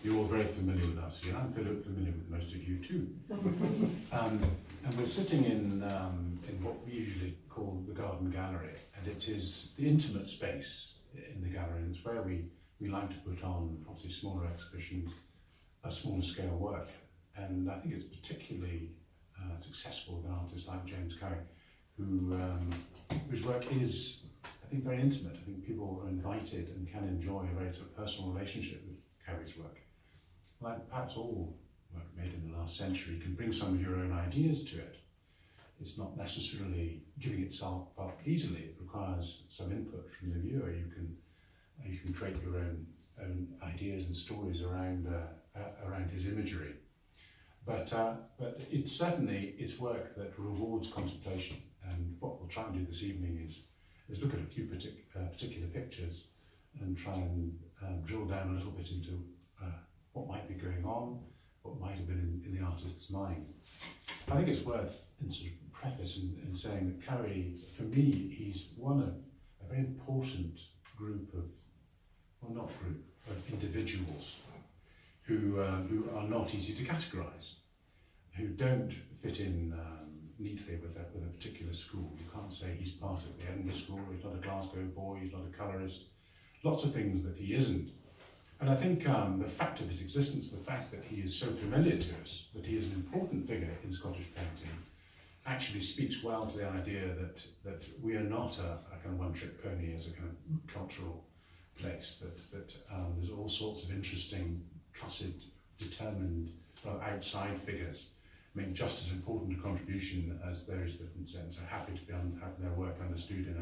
you're all very familiar with us here. I'm familiar with most of you too. And we're sitting in what we usually call the Garden Gallery, and it is the intimate space in the gallery. And it's where we like to put on, obviously, smaller exhibitions, a smaller scale work. And I think it's particularly successful with an artist like James Cowie, whose work is, I think, very intimate. I think people are invited and can enjoy a very sort of personal relationship with Cowie's work. Like perhaps all work made in the last century, can bring some of your own ideas to it. It's not necessarily giving itself up easily. It requires some input from the viewer. You can create your own ideas and stories around his imagery. But it's certainly work that rewards contemplation. And what we'll try and do this evening is look at a few particular pictures and try and drill down a little bit into what might be going on, what might have been in the artist's mind. I think it's worth, in sort of preface, in saying that Cowie, for me, he's one of a very important group of, well, not group, of individuals who are not easy to categorise, who don't fit in neatly with a particular school. You can't say he's part of the Edinburgh School, he's not a Glasgow boy, he's not a colourist. Lots of things that he isn't. And I think the fact of his existence, the fact that he is so familiar to us, that he is an important figure in Scottish painting, actually speaks well to the idea that we are not a kind of one-trick pony as a kind of cultural place, that there's all sorts of interesting, cussed, determined, outside figures make just as important a contribution as those that, in a sense, are happy to have their work understood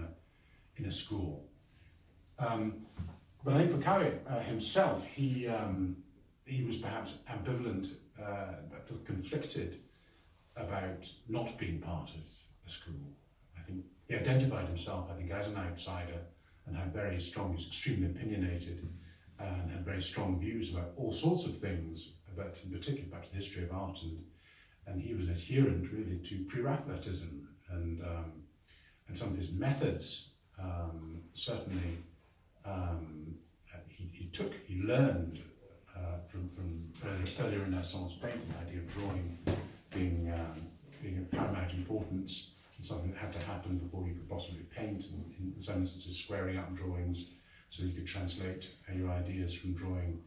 in a school. But I think for Cowie himself, he was perhaps ambivalent, conflicted about not being part of a school. I think he identified himself, as an outsider, and had very strong, he was extremely opinionated, and had very strong views about all sorts of things, but in particular about the history of art, and he was an adherent really to pre-Raphaelitism, and some of his methods certainly he learned from earlier Renaissance painting, the idea of drawing being of paramount importance, and something that had to happen before you could possibly paint, and in some instances squaring up drawings so you could translate your ideas from drawing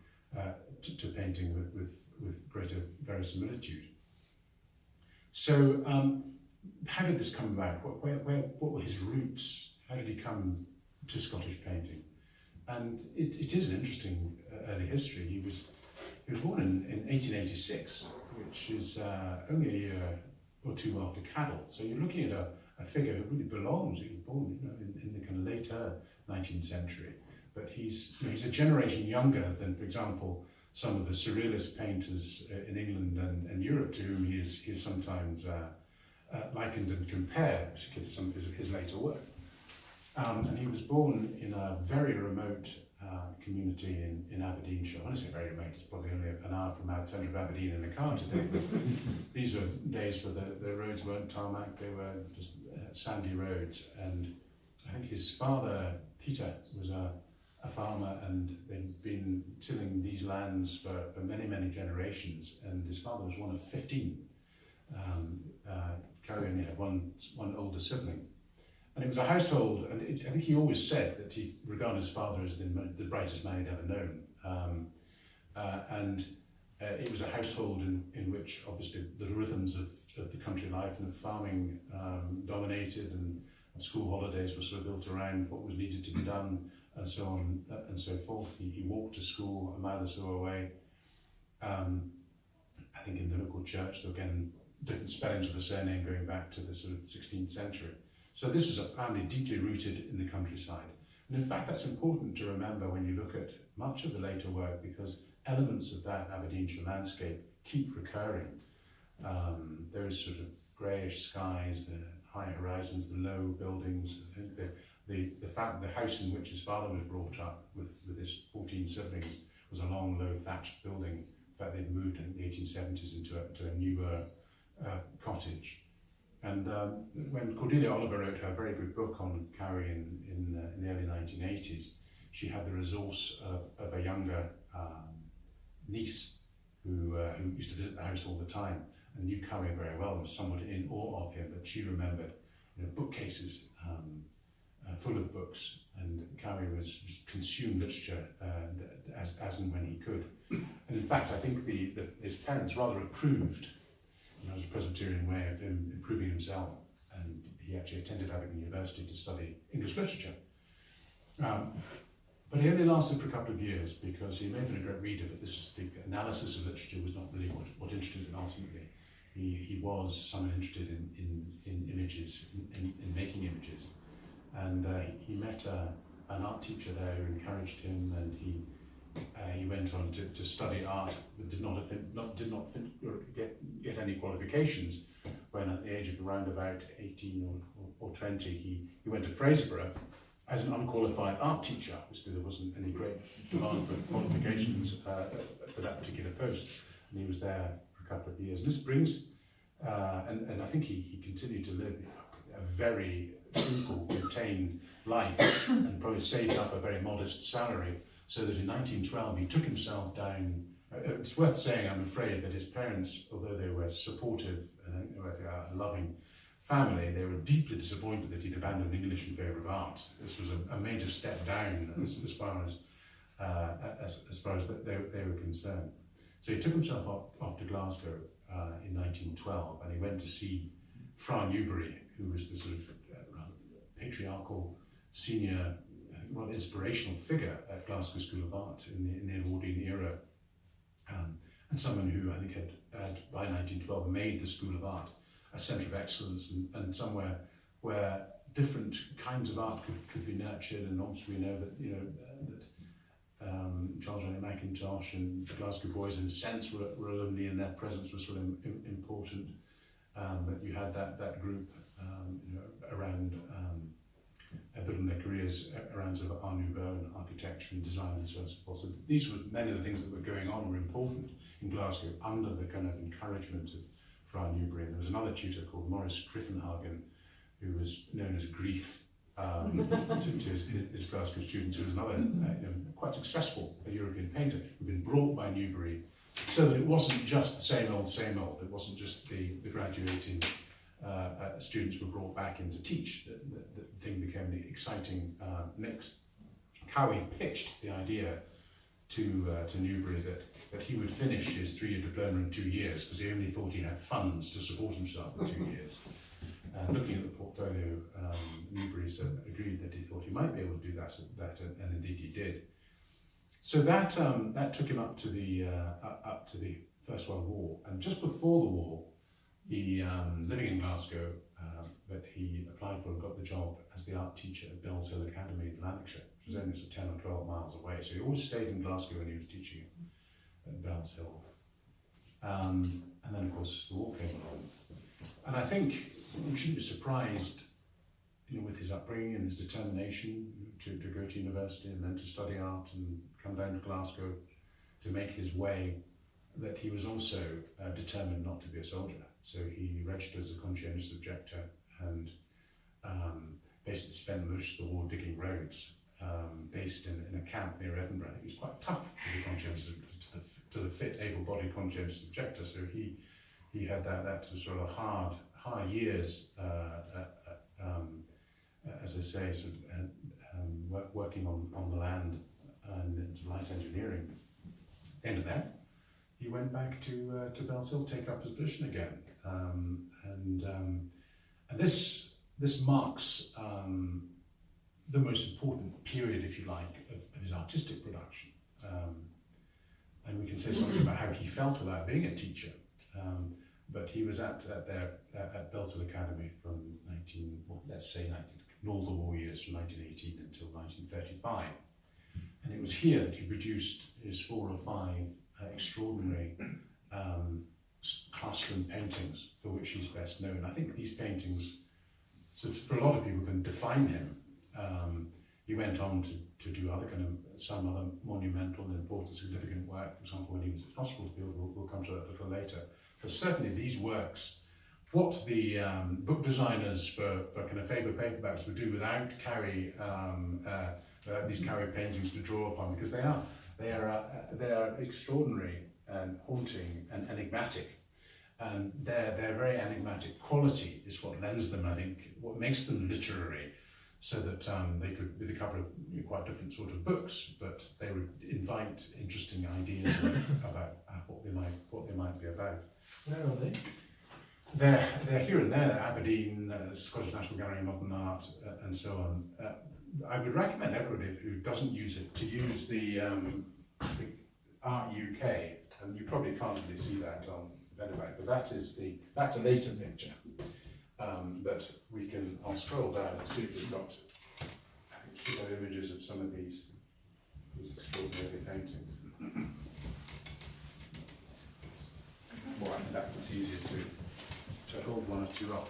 to painting with greater verisimilitude. So how did this come about? What were his roots? How did he come to Scottish painting? And it is an interesting early history. He was born in 1886, which is only a year or two after Cadell. So you're looking at a figure who really belongs. He was born in the kind of later 19th century, but he's a generation younger than, for example, some of the surrealist painters in England and Europe, to whom he is sometimes likened and compared, particularly to some of his later work. And he was born in a very remote community in Aberdeenshire. When I say very remote, it's probably only an hour from the centre of Aberdeen in a car today. But these were days where the roads weren't tarmac, they were just sandy roads. And I think his father, Peter, was a farmer, and they'd been tilling these lands for many, many generations. And his father was one of 15. Cowie only had one older sibling. And it was a household, and I think he always said that he regarded his father as the brightest man he'd ever known. It was a household in which obviously the rhythms of the country life and of farming dominated, and school holidays were sort of built around what was needed to be done, and so on and so forth. He walked to school a mile or so away. I think in the local church, there were again different spellings of the surname going back to the sort of 16th century. So this was a family deeply rooted in the countryside. And in fact, that's important to remember when you look at much of the later work, because elements of that Aberdeenshire landscape keep recurring. Those sort of greyish skies, the high horizons, the low buildings. I think the house in which his father was brought up with his 14 siblings was a long, low thatched building. In fact, they'd moved in the 1870s into a newer cottage. And when Cordelia Oliver wrote her very good book on Cowie in the early 1980s, she had the resource of a younger niece who used to visit the house all the time and knew Cowie very well and was somewhat in awe of him, but she remembered bookcases full of books, and Cowie was consumed literature as and when he could. And in fact, I think his parents rather approved, as a Presbyterian way of him improving himself, and he actually attended Aberdeen University to study English literature. But he only lasted for a couple of years because he may have been a great reader, but the analysis of literature was not really what interested him ultimately. He was someone interested in images, in making images. And he met an art teacher there who encouraged him, and he went on to study art, but did not get any qualifications. When at the age of around about 18 or 20, he went to Fraserburgh as an unqualified art teacher. Obviously there wasn't any great demand for qualifications for that particular post, and he was there for a couple of years. This brings, and I think he continued to live a very frugal, contained life, and probably saved up a very modest salary, so that in 1912 he took himself down. It's worth saying, I'm afraid, that his parents, although they were supportive and a loving family, they were deeply disappointed that he'd abandoned English in favour of art. This was a major step down as far as they were concerned. So he took himself off to Glasgow in 1912, and he went to see Fra Newbery, who was the sort of patriarchal senior, rather inspirational figure at Glasgow School of Art in the Edwardian era, and someone who I think had by 1912 made the School of Art a centre of excellence and somewhere where different kinds of art could be nurtured. And obviously we know that Charles Ray Mackintosh and the Glasgow Boys in a sense were alumni, and their presence was sort of important. But you had that group around building their careers around sort of Art Nouveau and architecture and design and so on and so forth. So these were many of the things that were going on were important in Glasgow under the kind of encouragement of Fra Newbery. And there was another tutor called Maurice Griffenhagen, who was known as Grief to his Glasgow students, who was another quite successful European painter who'd been brought by Newbery, so that it wasn't just the same old. It wasn't just the graduating students were brought back in to teach. The thing became the exciting mix. Cowie pitched the idea to Newbery that he would finish his 3-year diploma in 2 years, because he only thought he had funds to support himself in 2 years. Looking at the portfolio, Newbery agreed that he thought he might be able to do that, and indeed he did. So that took him up to the First World War, and just before the war, he living in Glasgow, but he applied for and got the job as the art teacher at Bells Hill Academy in Lanarkshire, which was only 10 or 12 miles away. So he always stayed in Glasgow when he was teaching at Bells Hill. And then, of course, the war came along. And I think you shouldn't be surprised, with his upbringing and his determination to go to university and then to study art and come down to Glasgow to make his way, that he was also determined not to be a soldier. So he registered as a conscientious objector and basically spent most of the war digging roads, based in a camp near Edinburgh. I think it was quite tough to be conscientious, to the fit, able-bodied conscientious objector. So he had that sort of hard years, as I say, sort of working on the land and into light engineering. End of that, he went back to Bells Hill, take up his position again, and this marks the most important period, if you like, of his artistic production. And we can say something about how he felt about being a teacher. But he was at Bells Hill Academy from all the war years, from 1918 until 1935. And it was here that he produced his 4 or 5 extraordinary classroom paintings, for which he's best known. I think these paintings, so for a lot of people, can define him. He went on to do some other monumental and important, significant work. For example, when he was at hospital field, we'll come to that a little later. But certainly these works, what the book designers for kind of Faber paperbacks would do without Cowie, these Cowie paintings to draw upon, because they are They are extraordinary and haunting and enigmatic. And their very enigmatic quality is what lends them, I think, what makes them literary, so that they could be the cover of quite different sort of books, but they would invite interesting ideas about what they might be about. Where are they? They're here and there, Aberdeen, Scottish National Gallery of Modern Art, and so on. I would recommend everybody who doesn't use it to use the Art UK, and you probably can't really see that on Benedict, but that's a later picture that we can. I'll scroll down and see if we've got. I think should have images of some of these extraordinary paintings. Well, in fact, it's easier to hold one or two up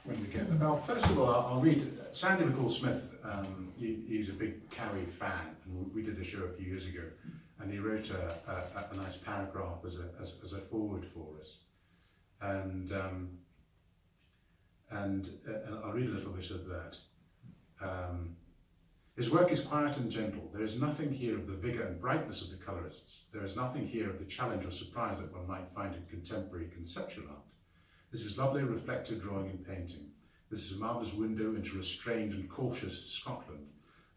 when we get them. Now, first of all, I'll read. Sandy McCall-Smith, he's a big Cowie fan, and we did a show a few years ago, and he wrote a nice paragraph as a forward for us. And I'll read a little bit of that. His work is quiet and gentle. There is nothing here of the vigour and brightness of the colourists. There is nothing here of the challenge or surprise that one might find in contemporary conceptual art. This is lovely reflected drawing and painting. This is a marvellous window into restrained and cautious Scotland,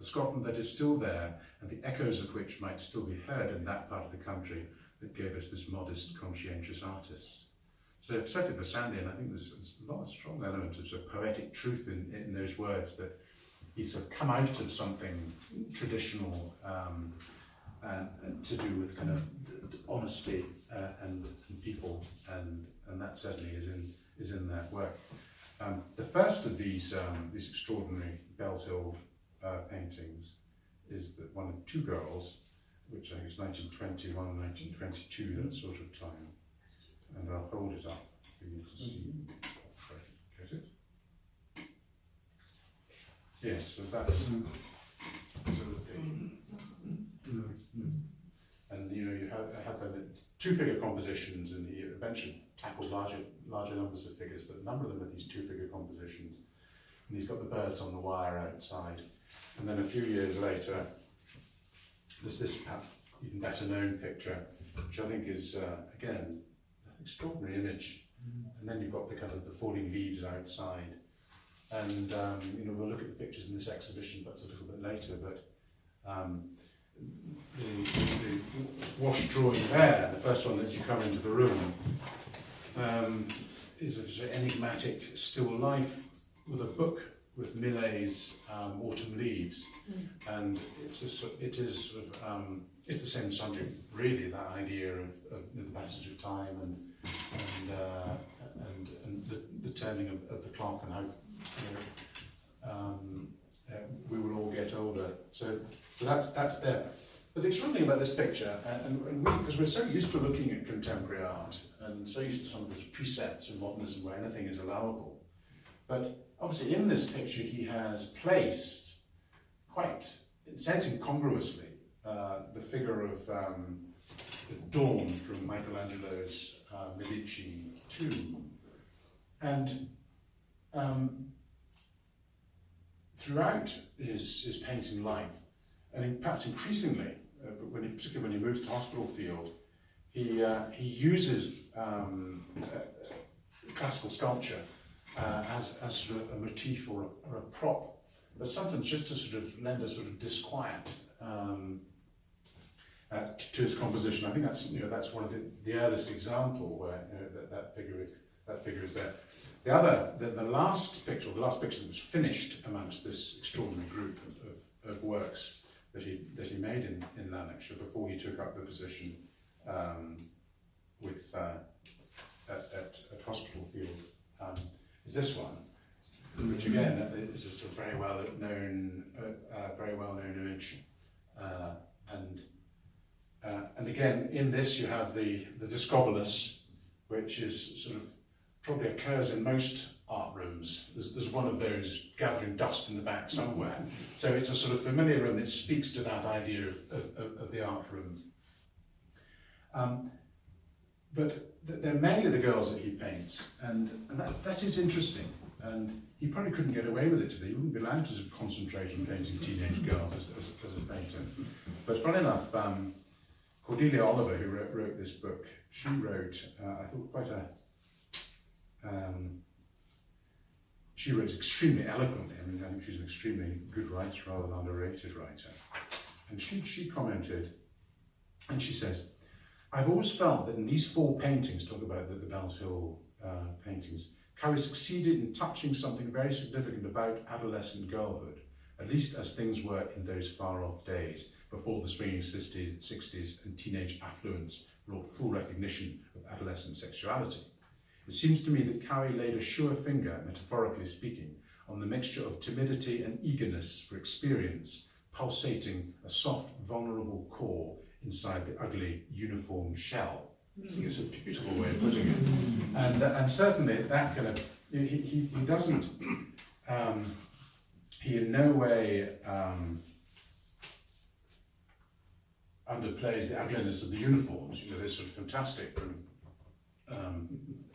a Scotland that is still there, and the echoes of which might still be heard in that part of the country that gave us this modest, conscientious artist. So I've said it for Sandy, and I think there's a lot of strong elements of sort of poetic truth in those words, that he's sort of come out of something traditional and to do with kind of honesty and people, and that certainly is in that work. The first of these extraordinary Bells-Hill paintings is that one of two girls, which I think is 1921, 1922, that sort of time. And I'll hold it up for you to see. Get it? Yes, so that's sort of the. And you have two-figure compositions, and he eventually tackled larger numbers of figures, but a number of them are these two-figure compositions. And he's got the birds on the wire outside. And then a few years later, there's this perhaps even better known picture, which I think is, again, an extraordinary image. And then you've got the kind of the falling leaves outside. And we'll look at the pictures in this exhibition perhaps a little bit later, but the wash drawing there, the first one that you come into the room, is a sort of enigmatic still life with a book with Millet's Autumn Leaves, and it's the same subject really, that idea of the passage of time and the turning of the clock, and how we will all get older. So that's there. But the extraordinary thing about this picture, and we, because we're so used to looking at contemporary art and so used to some of those precepts of modernism where anything is allowable, but obviously in this picture he has placed, quite, in a sense incongruously, the figure of Dawn from Michelangelo's Medici tomb. And throughout his painting life, and perhaps increasingly, particularly when he moves to hospital field, he uses classical sculpture as sort of a motif or a prop, but sometimes just to sort of lend a sort of disquiet to his composition. I think that's one of the earliest example where that figure is there. The last picture that was finished amongst this extraordinary group of works that he made in Lanarkshire before he took up the position at Hospital Field, is this one, which again is a sort of very well known image, and again in this you have the Discobolus, which is sort of probably occurs in most art rooms. There's one of those gathering dust in the back somewhere. So it's a sort of familiar room that speaks to that idea of the art room. But they're mainly the girls that he paints, and that is interesting. and he probably couldn't get away with it today. He wouldn't be allowed to concentrate on painting teenage girls as a painter. But funny enough, Cordelia Oliver, who wrote this book, she wrote, I thought, quite a... she wrote extremely eloquently. I mean, I think she's an extremely good writer, rather than underrated writer. And she commented, and she says, I've always felt that in these 4 paintings, talk about the Bells Hill paintings, Cowie succeeded in touching something very significant about adolescent girlhood, at least as things were in those far-off days, before the swinging 60s and teenage affluence brought full recognition of adolescent sexuality. It seems to me that Cowie laid a sure finger, metaphorically speaking, on the mixture of timidity and eagerness for experience, pulsating a soft, vulnerable core inside the ugly, uniform shell. I think it's a beautiful way of putting it. And certainly that kind of, he doesn't, he in no way underplays the ugliness of the uniforms. You know, they're sort of fantastic.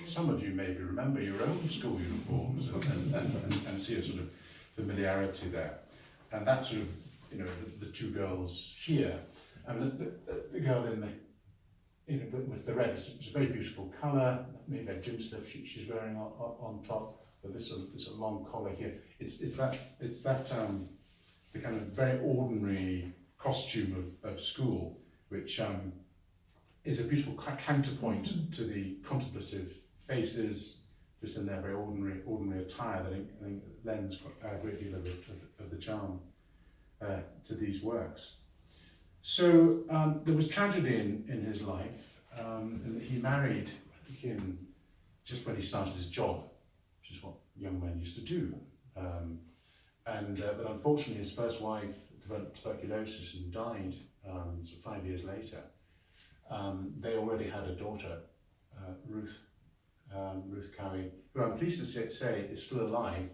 Some of you maybe remember your own school uniforms and see a sort of familiarity there. And that sort of, you know, the 2 girls here, and the girl in the, you know, with the red, it's a very beautiful colour, maybe a gym stuff she's wearing on top, but this sort of long collar here. It's that the kind of very ordinary costume of school, which is a beautiful counterpoint to the contemplative faces, just in their very ordinary attire that I think lends a great deal of the charm to these works. So there was tragedy in his life, and he married, I think, just when he started his job, which is what young men used to do. But unfortunately, his first wife developed tuberculosis and died so 5 years later. They already had a daughter, Ruth Cowie, who I'm pleased to say is still alive.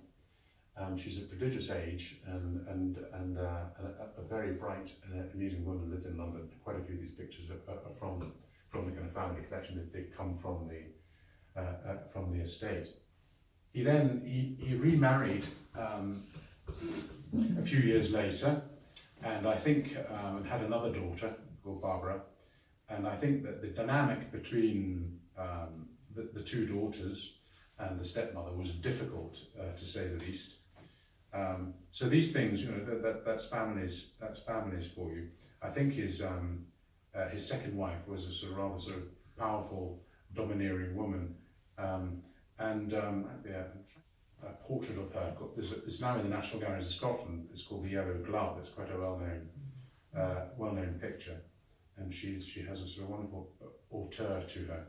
She's a prodigious age and a very bright and amusing woman, lived in London. Quite a few of these pictures are from the kind of family collection. They've come from the estate. He remarried a few years later, and I think and had another daughter called Barbara. And I think that the dynamic between the 2 daughters and the stepmother was difficult, to say the least. So these things, you know, that's families for you. I think his second wife was a rather powerful, domineering woman, a portrait of her. It's now in the National Galleries of Scotland. It's called The Yellow Glove. It's quite a well-known picture, and she has a sort of wonderful hauteur to her.